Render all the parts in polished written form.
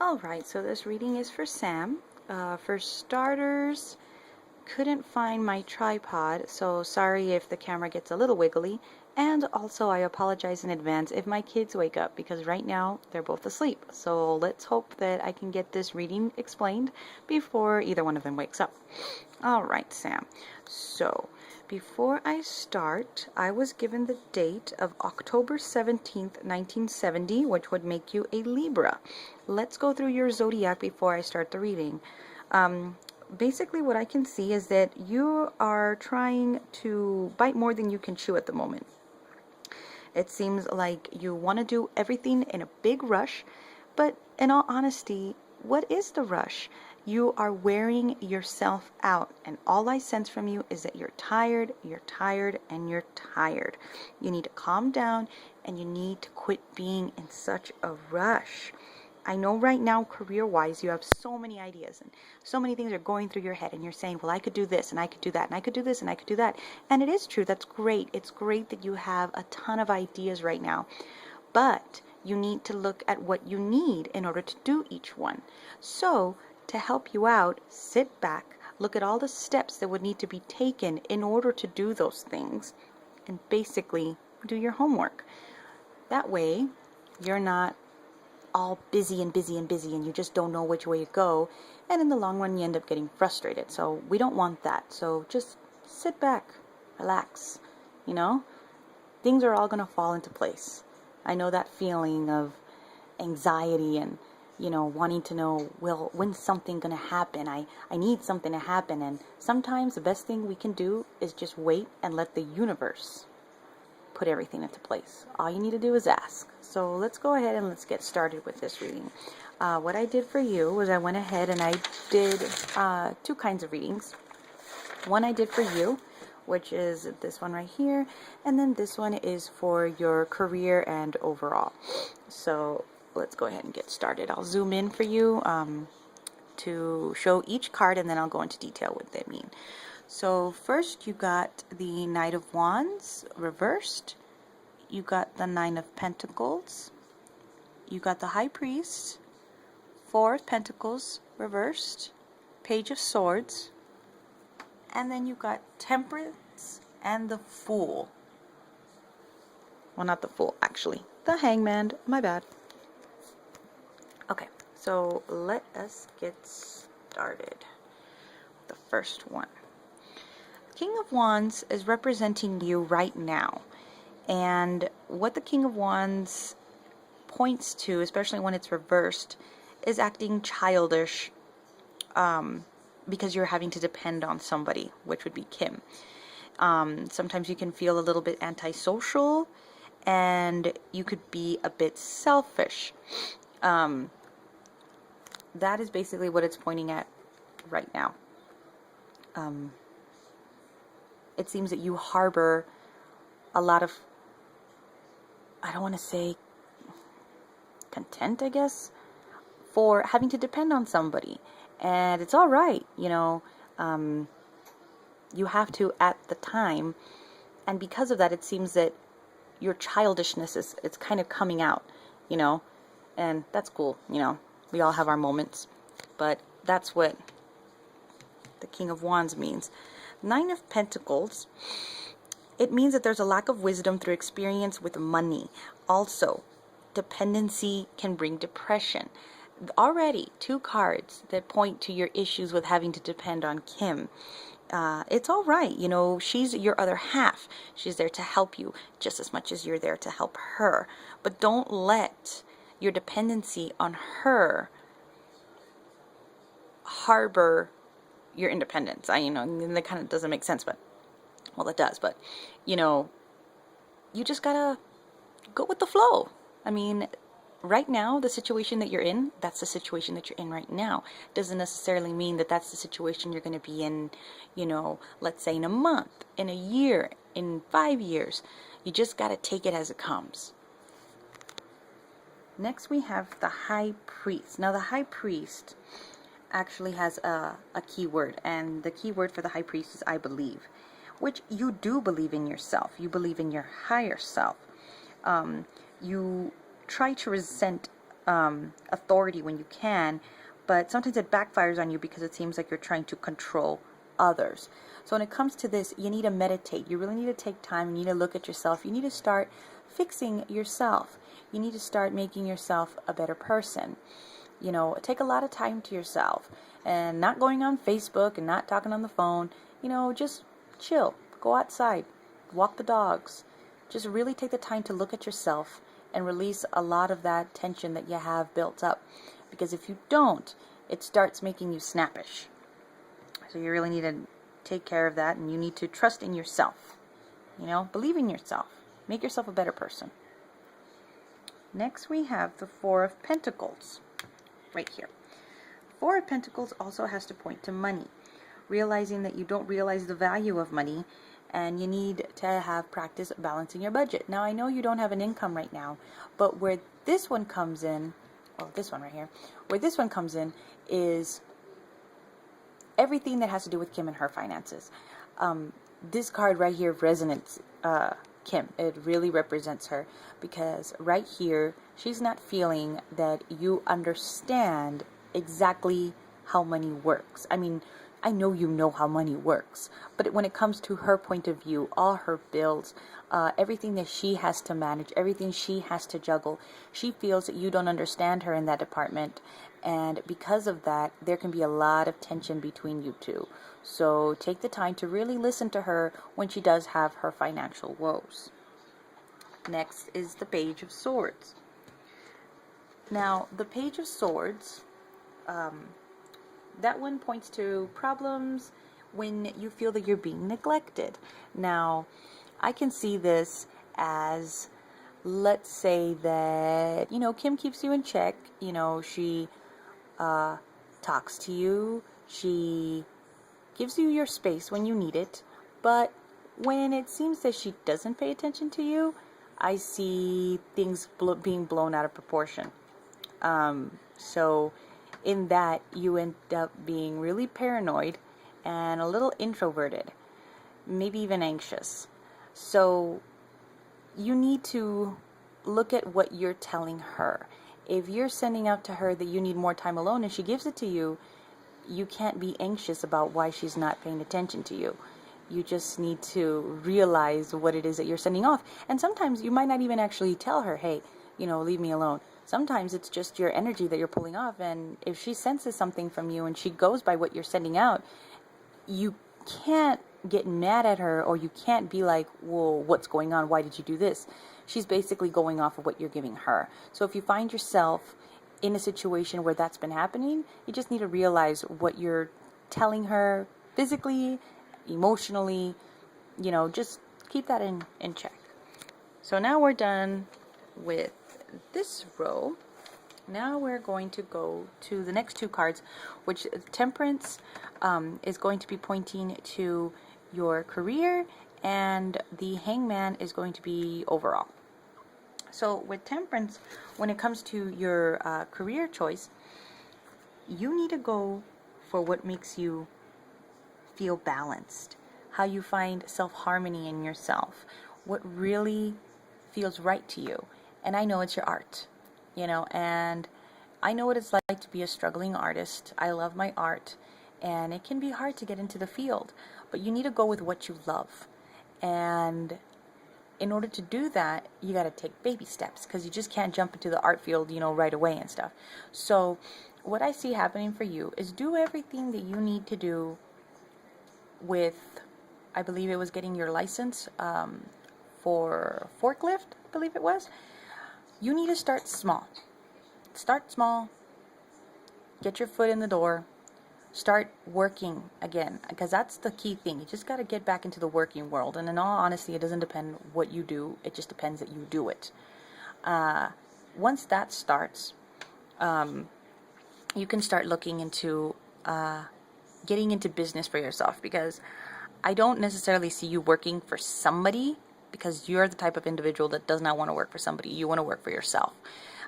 Alright, so this reading is for Sam. For starters, couldn't find my tripod, so sorry if the camera gets a little wiggly. And also, I apologize in advance if my kids wake up because right now they're both asleep. So let's hope that I can get this reading explained before either one of them wakes up. Alright, Sam. So, before I start, I was given the date of October 17th, 1970, which would make you a Libra. Let's go through your zodiac before I start the reading. Basically, what I can see is that you are trying to bite more than you can chew at the moment. It seems like you want to do everything in a big rush, but in all honesty, what is the rush? You are wearing yourself out, and all I sense from you is that you're tired, and you're tired. You need to calm down, and you need to quit being in such a rush. I know right now, career-wise, you have so many ideas and so many things are going through your head, and you're saying, well, I could do this, and I could do that, and I could do this, and I could do that. And it is true. That's great. It's great that you have a ton of ideas right now. But you need to look at what you need in order to do each one. So, to help you out, sit back, look at all the steps that would need to be taken in order to do those things, and basically do your homework. That way, you're not all busy and you just don't know which way to go, and in the long run you end up getting frustrated. So we don't want that. So just sit back, relax, things are all going to fall into place. I know that feeling of anxiety and wanting to know, well, when's something going to happen? I need something to happen. And sometimes the best thing we can do is just wait and let the universe put everything into place. All you need to do is ask. So let's go ahead and let's get started with this reading. What I did for you was I went ahead and I did two kinds of readings. One I did for you, which is this one right here, and then this one is for your career and overall. So let's go ahead and get started. I'll zoom in for you to show each card, and then I'll go into detail what they mean. So first you got the Knight of Wands reversed, you got the Nine of Pentacles, you got the High Priest, Four of Pentacles reversed, Page of Swords, and then you got Temperance and the Fool. Well, not the Fool, actually. The Hangman, my bad. Okay, so let us get started. The first one. King of Wands is representing you right now, and what the King of Wands points to, especially when it's reversed, is acting childish because you're having to depend on somebody, which would be Kim. Sometimes you can feel a little bit antisocial, and you could be a bit selfish. That is basically what it's pointing at right now. It seems that you harbor a lot of, I don't want to say content, I guess, for having to depend on somebody. And it's all right, you have to at the time. And because of that, it seems that your childishness it's kind of coming out, and that's cool, we all have our moments. But that's what the King of Wands means. Nine of Pentacles, it means that there's a lack of wisdom through experience with money. Also, dependency can bring depression. Already, two cards that point to your issues with having to depend on Kim. It's all right, she's your other half. She's there to help you just as much as you're there to help her. But don't let your dependency on her harbor your independence. That kind of doesn't make sense, but, well, it does, but, you just gotta go with the flow. Right now, the situation that you're in, that's the situation that you're in right now. Doesn't necessarily mean that that's the situation you're going to be in, let's say in a month, in a year, in 5 years. You just gotta take it as it comes. Next, we have the High Priest. Now, the High Priest actually has a keyword, and the keyword for the High Priest is I believe, which you do believe in yourself. You believe in your higher self. You try to resent authority when you can, but sometimes it backfires on you because it seems like you're trying to control others. So when it comes to this, you need to meditate. You really need to take time. You need to look at yourself. You need to start fixing yourself. You need to start making yourself a better person. You know, take a lot of time to yourself and not going on Facebook and not talking on the phone. You know, just chill. Go outside. Walk the dogs. Just really take the time to look at yourself and release a lot of that tension that you have built up. Because if you don't, it starts making you snappish. So you really need to take care of that, and you need to trust in yourself. You know, believe in yourself. Make yourself a better person. Next we have the Four of Pentacles. Right here. Four of Pentacles also has to point to money. Realizing that you don't realize the value of money, and you need to have practice balancing your budget. Now I know you don't have an income right now, but where this one comes in, well, this one right here, where this one comes in is everything that has to do with Kim and her finances. This card right here resonates Kim. It really represents her, because right here she's not feeling that you understand exactly how money works. I mean, I know you know how money works, but when it comes to her point of view, all her bills, everything that she has to manage, everything she has to juggle, she feels that you don't understand her in that department, and because of that, there can be a lot of tension between you two. So take the time to really listen to her when she does have her financial woes. Next is the Page of Swords. Now, the Page of Swords, that one points to problems when you feel that you're being neglected. Now, I can see this as, let's say that, you know, Kim keeps you in check. You know, she talks to you. She gives you your space when you need it. But when it seems that she doesn't pay attention to you, I see things being blown out of proportion. So in that, you end up being really paranoid and a little introverted, maybe even anxious. So you need to look at what you're telling her. If you're sending out to her that you need more time alone and she gives it to you, you can't be anxious about why she's not paying attention to you. You just need to realize what it is that you're sending off. And sometimes you might not even actually tell her, hey, you know, leave me alone. Sometimes it's just your energy that you're pulling off, and if she senses something from you and she goes by what you're sending out, you can't get mad at her, or you can't be like, whoa, what's going on? Why did you do this? She's basically going off of what you're giving her. So if you find yourself in a situation where that's been happening, you just need to realize what you're telling her physically, emotionally, you know, just keep that in check. So now we're done with this row. Now we're going to go to the next two cards, which Temperance is going to be pointing to your career, and the Hangman is going to be overall. So with Temperance, when it comes to your career choice, you need to go for what makes you feel balanced, how you find self-harmony in yourself, what really feels right to you. And I know it's your art, you know, and I know what it's like to be a struggling artist. I love my art, and it can be hard to get into the field, but you need to go with what you love. And in order to do that, you got to take baby steps, because you just can't jump into the art field, you know, right away and stuff. So what I see happening for you is do everything that you need to do with, I believe it was getting your license for forklift, I believe it was. You need to start small. Start small. Get your foot in the door. Start working again, because that's the key thing. You just got to get back into the working world. And in all honesty, it doesn't depend what you do. It just depends that you do it. Once that starts, you can start looking into getting into business for yourself, because I don't necessarily see you working for somebody, because you're the type of individual that does not want to work for somebody. You want to work for yourself.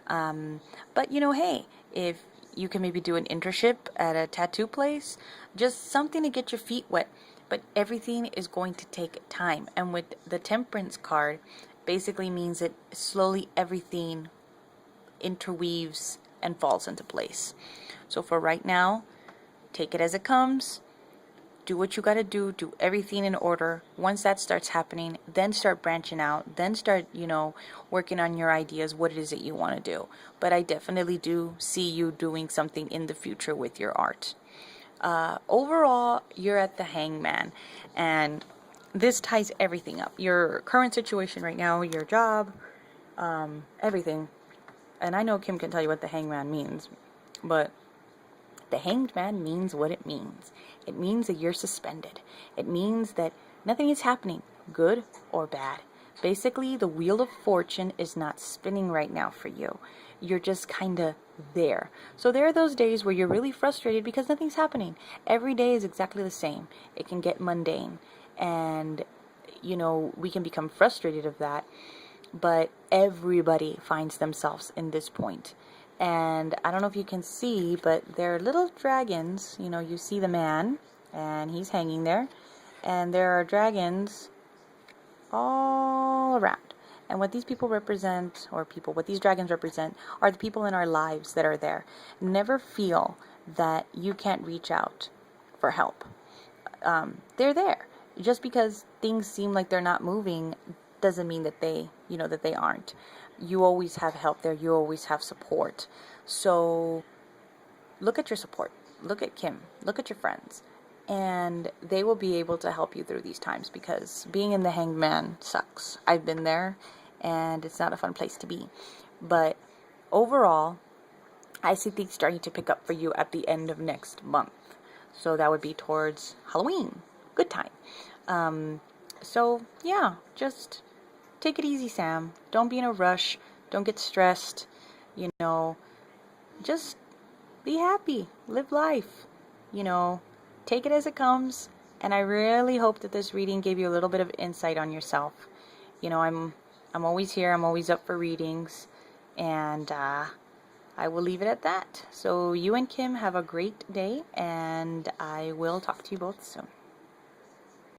But, you know, hey, if you can maybe do an internship at a tattoo place, just something to get your feet wet. But everything is going to take time. And with the Temperance card, basically means that slowly everything interweaves and falls into place. So for right now, take it as it comes. Do what you got to do everything in order. Once that starts happening, then start branching out, then start, working on your ideas, what it is that you want to do. But I definitely do see you doing something in the future with your art. Overall, you're at the Hangman, and this ties everything up. Your current situation right now, your job, everything. And I know Kim can tell you what the Hangman means, but the Hanged Man means what it means. It means that you're suspended. It means that nothing is happening, good or bad. Basically, the wheel of fortune is not spinning right now for you. You're just kind of there. So there are those days where you're really frustrated because nothing's happening. Every day is exactly the same. It can get mundane. And, we can become frustrated of that. But everybody finds themselves in this point. And I don't know if you can see, but they're little dragons. You see the man, and he's hanging there. And there are dragons all around. And what these people represent, what these dragons represent, are the people in our lives that are there. Never feel that you can't reach out for help. They're there. Just because things seem like they're not moving doesn't mean that they aren't. You always have help there. You always have support. So look at your support. Look at Kim. Look at your friends. And they will be able to help you through these times, because being in the Hanged Man sucks. I've been there, and it's not a fun place to be. But overall, I see things starting to pick up for you at the end of next month. So that would be towards Halloween. Good time. So yeah, just take it easy, Sam. Don't be in a rush. Don't get stressed. Just be happy. Live life. Take it as it comes. And I really hope that this reading gave you a little bit of insight on yourself. I'm always here. I'm always up for readings. And I will leave it at that. So you and Kim have a great day, and I will talk to you both soon.